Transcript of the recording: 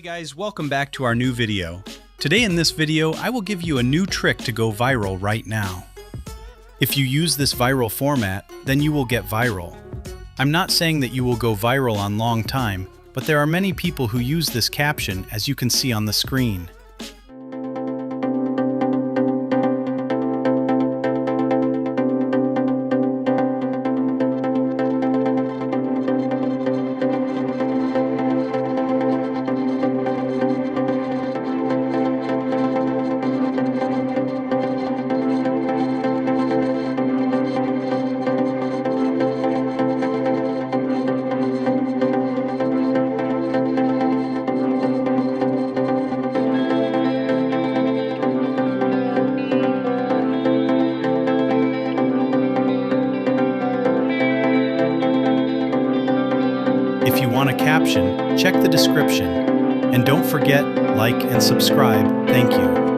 Hey guys, welcome back to our new video. Today in this video, I will give you a new trick to go viral right now. If you use this viral format, then you will get viral. I'm not saying that you will go viral on long time, but there are many people who use this caption, as you can see on the screen. If you want a caption, check the description. And don't forget, like and subscribe. Thank you.